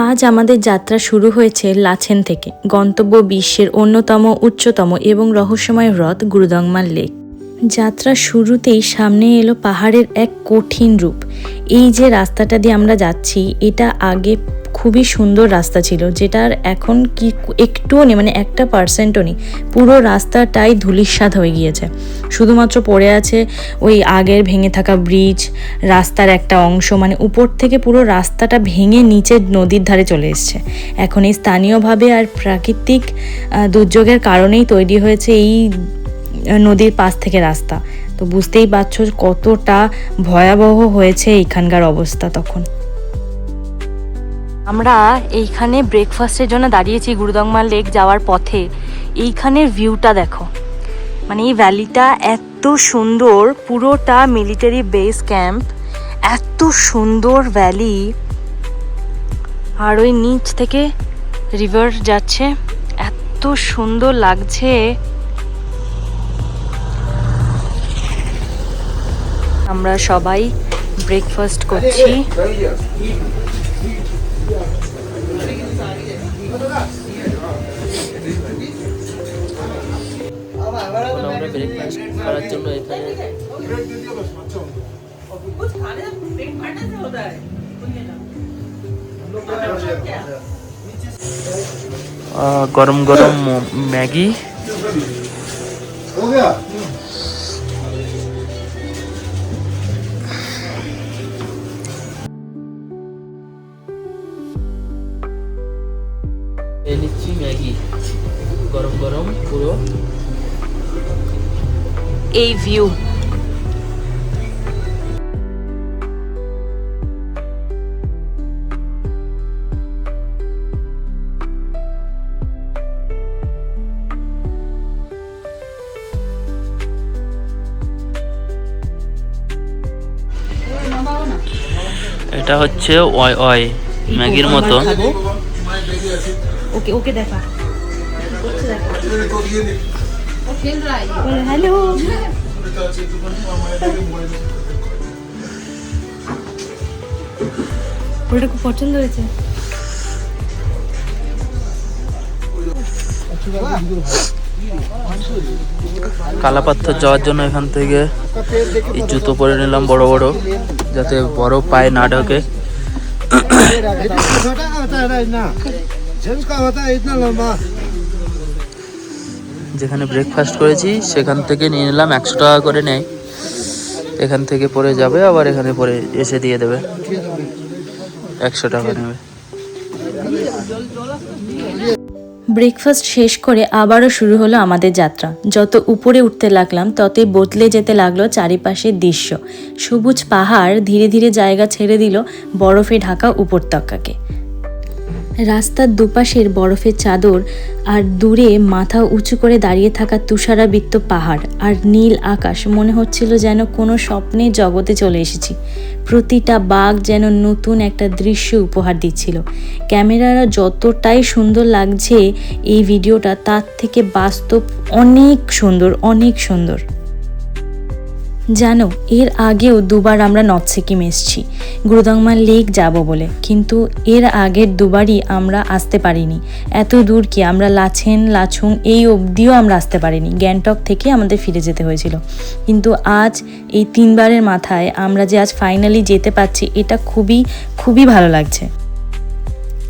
আজ আমাদের যাত্রা শুরু হয়েছে লাচেন থেকে, গন্তব্য বিশ্বের অন্যতম উচ্চতম এবং রহস্যময় হ্রদ গুরুদংমার লেক। যাত্রা শুরুতেই সামনে এলো পাহাড়ের এক কঠিন রূপ। এই যে রাস্তাটা দিয়ে আমরা যাচ্ছি, এটা আগে খুবই সুন্দর রাস্তা ছিল, যেটার এখন কি একটুও নেই, মানে 1% নেই। পুরো রাস্তাটাই ধূলিসাৎ হয়ে গিয়েছে। শুধুমাত্র পড়ে আছে ওই আগের ভেঙে থাকা ব্রিজ, রাস্তার একটা অংশ, মানে উপর থেকে পুরো রাস্তাটা ভেঙে নিচে নদীর ধারে চলে এসছে। এখন এই স্থানীয়ভাবে আর প্রাকৃতিক দুর্যোগের কারণেই তৈরি হয়েছে এই নদীর পাশ থেকে রাস্তা। তো বুঝতেই পারছো কতটা ভয়াবহ হয়েছে এইখানকার অবস্থা তখন। আমরা এইখানে ব্রেকফাস্টের জন্য দাঁড়িয়েছি গুরুদংমার লেক যাওয়ার পথে। এইখানের ভিউটা দেখো, মানে এই ভ্যালিটা এত সুন্দর, পুরোটা মিলিটারি বেস ক্যাম্প, এত সুন্দর ভ্যালি, আর ওই নিচ থেকে রিভার যাচ্ছে, এত সুন্দর লাগছে। আমরা সবাই ব্রেকফাস্ট করছি। আমরা ব্রেকফাস্ট করার জন্য এখানে গরম গরম ম্যাগি, নিচ্ছি ম্যাগি গরম গরম পুরো। এই ভিউ, এটা হচ্ছে ওয় ওয় ম্যাগির মতো। ওকে ওকে দেখা হ্যালো, ওটা খুব পছন্দ হয়েছে। কালাপাথর যাওয়ার জন্য এখান থেকে এই জুতো পরে নিলাম বড় বড়, যাতে বড় পায়ে না ঢোকে। যেখানে ব্রেকফাস্ট করেছি সেখান থেকে নিয়ে নিলাম, 100 টাকা করে নেয়। এখান থেকে পরে যাবে, আবার এখানে পরে এসে দিয়ে দেবে, 100 টাকা নেবে। ব্রেকফাস্ট শেষ করে আবারও শুরু হলো আমাদের যাত্রা। যত উপরে উঠতে লাগলাম ততই বদলে যেতে লাগলো চারিপাশের দৃশ্য। সবুজ পাহাড় ধীরে ধীরে জায়গা ছেড়ে দিল বরফে ঢাকা উপত্যকাকে। রাস্তার দুপাশের বরফের চাদর, আর দূরে মাথা উঁচু করে দাঁড়িয়ে থাকা তুষারাবৃত পাহাড় আর নীল আকাশ, মনে হচ্ছিল যেন কোনো স্বপ্নের জগতে চলে এসেছি। প্রতিটা বাঘ যেন নতুন একটা দৃশ্য উপহার দিচ্ছিল। ক্যামেরারা যতটাই সুন্দর লাগছে এই ভিডিওটা, তার থেকে বাস্তব অনেক সুন্দর, অনেক সুন্দর। জানো, এর আগেও দুবার আমরা নর্থ সিকিম এসেছি গুরুদংমার লেক যাব বলে, কিন্তু এর আগের দুবারই আমরা আসতে পারিনি। এত দূর কি, আমরা লাচেন লাচুং এই অবধিও আমরা আসতে পারিনি, গ্যাংটক থেকে আমাদের ফিরে যেতে হয়েছিল। কিন্তু আজ এই 3বারের মাথায় আমরা যে আজ ফাইনালি যেতে পারছি, এটা খুবই খুবই ভালো লাগছে।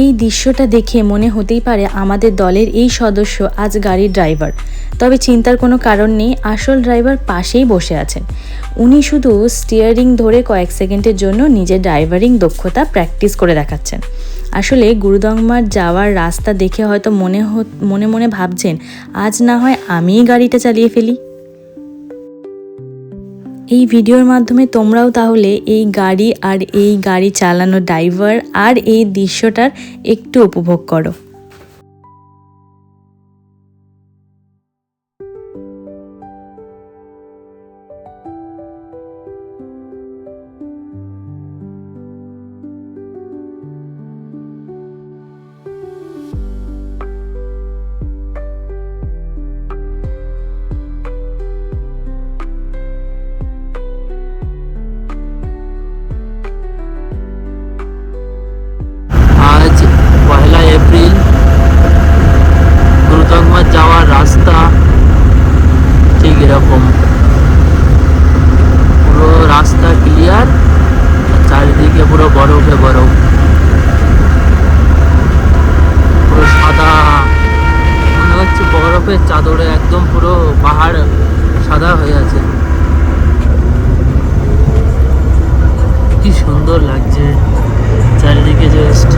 এই দৃশ্যটা দেখে মনে হতেই পারে আমাদের দলের এই সদস্য আজ গাড়ির ড্রাইভার। তবে চিন্তার কোনো কারণ নেই, আসল ড্রাইভার পাশেই বসে আছেন। উনি শুধু স্টিয়ারিং ধরে কয়েক সেকেন্ডের জন্য নিজের ড্রাইভারিং দক্ষতা প্র্যাকটিস করে দেখাচ্ছেন। আসলে গুরুদংমার যাওয়ার রাস্তা দেখে হয়তো মনে মনে ভাবছেন, আজ না হয় আমিই গাড়িটা চালিয়ে ফেলি। এই ভিডিওর মাধ্যমে তোমরাও তাহলে এই গাড়ি আর এই গাড়ি চালানো ড্রাইভার আর এই দৃশ্যটার একটু উপভোগ করো। আজ বরফের চাদরে একদম পুরো পাহাড় সাদা হয়ে আছে। কি সুন্দর লাগছে চারিদিকে, জাস্ট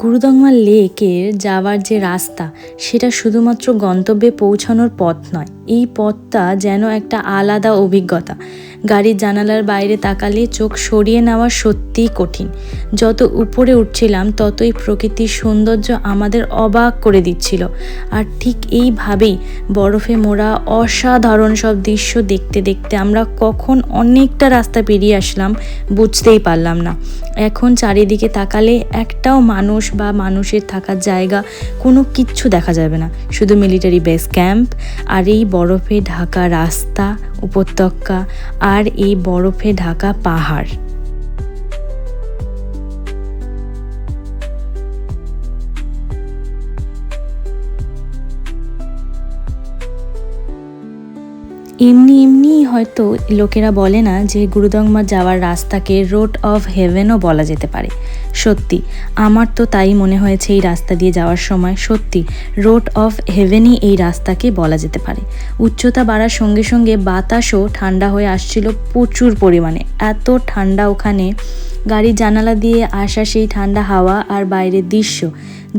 গুরুদংমা লেকের যাওয়ার যে রাস্তা, সেটা শুধুমাত্র গন্তব্যে পৌঁছানোর পথ নয়, এই পথটা যেন একটা আলাদা অভিজ্ঞতা। গাড়ির জানালার বাইরে তাকালে চোখ সরিয়ে নেওয়া সত্যিই কঠিন। যত উপরে উঠছিলাম ততই প্রকৃতির সৌন্দর্য আমাদের অবাক করে দিচ্ছিল। আর ঠিক এইভাবেই বরফে মোড়া অসাধারণ সব দৃশ্য দেখতে দেখতে আমরা কখন অনেকটা রাস্তা পেরিয়ে আসলাম বুঝতেই পারলাম না। এখন চারিদিকে তাকালে একটাও মানুষ বা মানুষের থাকার জায়গা কোনো কিচ্ছু দেখা যাবে না, শুধু মিলিটারি বেস ক্যাম্প আর এই বরফে ঢাকা রাস্তা, উপত্যকা আর এই বরফে ঢাকা পাহাড়। এমনি হয়তো লোকেরা বলে না যে গুরুদংমা যাওয়ার রাস্তাকে রোড অফ হেভেনও বলা যেতে পারে। সত্যি আমার তো তাই মনে হয়েছে এই রাস্তা দিয়ে যাওয়ার সময়। সত্যি রোড অফ হেভেনই এই রাস্তাকে বলা যেতে পারে। উচ্চতা বাড়ার সঙ্গে সঙ্গে বাতাসও ঠান্ডা হয়ে আসছিল প্রচুর পরিমাণে। এত ঠান্ডা ওখানে, গাড়ির জানালা দিয়ে আসা সেই ঠান্ডা হাওয়া আর বাইরের দৃশ্য,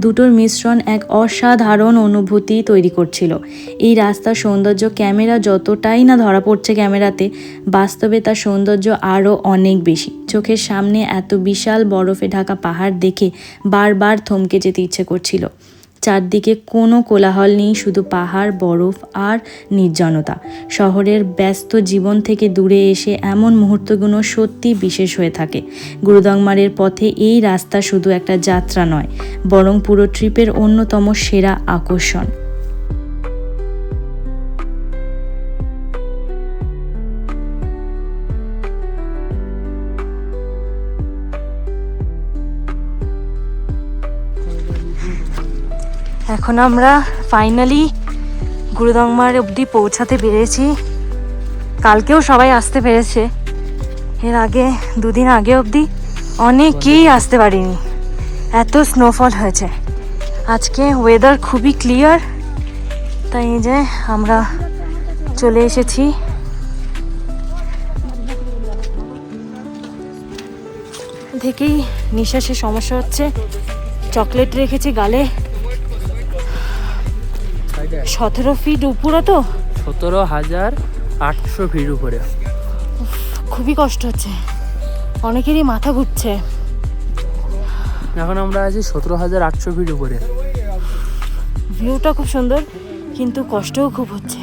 দুটোর মিশ্রণ এক অসাধারণ অনুভূতি তৈরি করছিল। এই রাস্তার সৌন্দর্য ক্যামেরা যতটাই না ধরা পড়ছে ক্যামেরাতে, বাস্তবে তার সৌন্দর্য আরও অনেক বেশি। চোখের সামনে এত বিশাল বরফে ঢাকা পাহাড় দেখে বারবার থমকে যেতে ইচ্ছে করছিল। চারদিকে কোনো কোলাহল নেই, শুধু পাহাড়, বরফ আর নির্জনতা। শহরের ব্যস্ত জীবন থেকে দূরে এসে এমন মুহূর্তগুলো সত্যি বিশেষ হয়ে থাকে। গুরুদংমারের পথে এই রাস্তা শুধু একটা যাত্রা নয়, বরং পুরো ট্রিপের অন্যতম সেরা আকর্ষণ। এখন আমরা ফাইনালি গুরুদংমার অবধি পৌঁছাতে পেরেছি। কালকেও সবাই আসতে পেরেছে, এর আগে দুদিন আগে অবধি অনেকেই আসতে পারিনি, এত স্নোফল হয়েছে। আজকে ওয়েদার খুবই ক্লিয়ার, তাই এই যে আমরা চলে এসেছি। থেকেই নিঃশ্বাসের সমস্যা হচ্ছে। চকলেট রেখেছি গালে। 17 ফিট উপরে, তো 17,800 ফিট উপরে। খুবই কষ্ট হচ্ছে, অনেকেরই মাথা ঘুরছে। এখন আমরা আছি 17,800 ফিট উপরে। ভিউটা খুব সুন্দর, কিন্তু কষ্টও খুব হচ্ছে।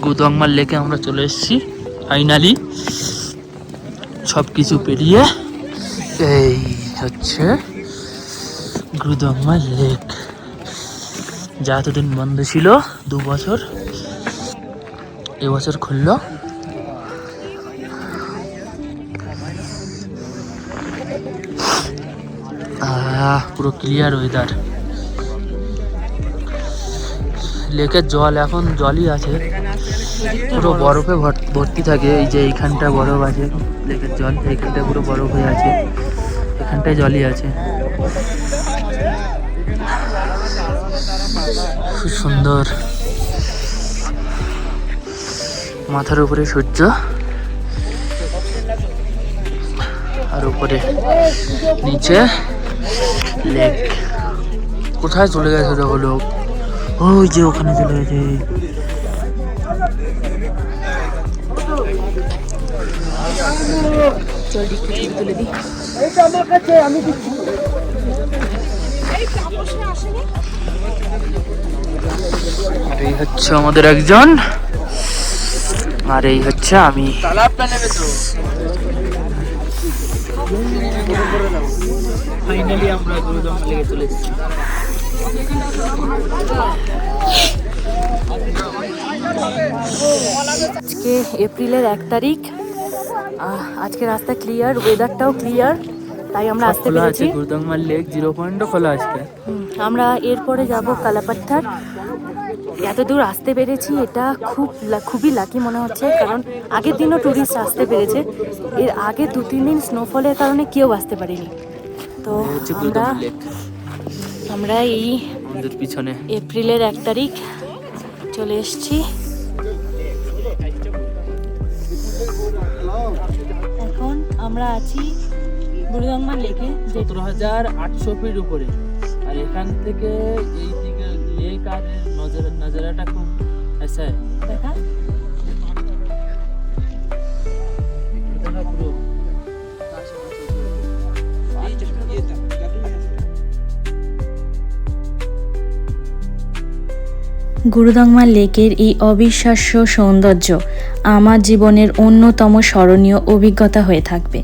গুরুদংমা লেকে আমরা চলে এসেছি ফাইনালি। সব কিছু পেরিয়ে এই হচ্ছে গুরুদংমা লেক, যা এতদিন বন্ধ ছিল 2 বছর, এবছর খুললো। পুরো ক্লিয়ার ওয়েদার। লেকের জল এখন জলই আছে, পুরো বরফে ভর্তি থাকে। এই যে এইখানটা বরফ আছে, লেকের জল এইখানটা পুরো বরফ হয়ে আছে, এখানটায় জলই আছে। খুব সুন্দর। মাথার উপরে সূর্য আর উপরে নিচে লেক। কোথায় চলে গেছে দেখো লোক, ওই যে ওখানে চলে গেছে। আর এই হচ্ছে আমাদের একজন, আর এই হচ্ছে আমি। ফাইনালি আমরা গুরুদংমা লেকে চলে এসেছি। আজকে এপ্রিলের 1 তারিখ। আজকে রাস্তা ক্লিয়ার, ওয়েদারটাও ক্লিয়ার। তাই আমরা আসতে খোলা আছে, পেরেছি। গুরুদংমার লেক 0 পয়েন্টও খোলা আছে। আমরা এরপরে যাব কালাপাত্থার। এত দূর আসতে পেরেছি, এটা খুবই লাকি মনে হচ্ছে, কারণ আগের দিনও ট্যুরিস্ট আসতে পেরেছে, এর আগে 2-3 দিন স্নোফলের কারণে কেউ আসতে পারেনি। তো এই হচ্ছে গুরুদংমার লেক আমরা এই আমাদের পিছনে। এপ্রিলের 1 তারিখ চলে এসেছি। এখন আমরা আছি গুরুদংমা লেকে, 17,800 ফিট উপরে। আর এখান থেকে এই দিকে লেক আর নজারাটা খুব ऐसा है। দেখা পুরো গুরুদংমা লেকের এই অবিশ্বাস্য সৌন্দর্য আমার জীবনের অন্যতম স্মরণীয় অভিজ্ঞতা হয়ে থাকবে।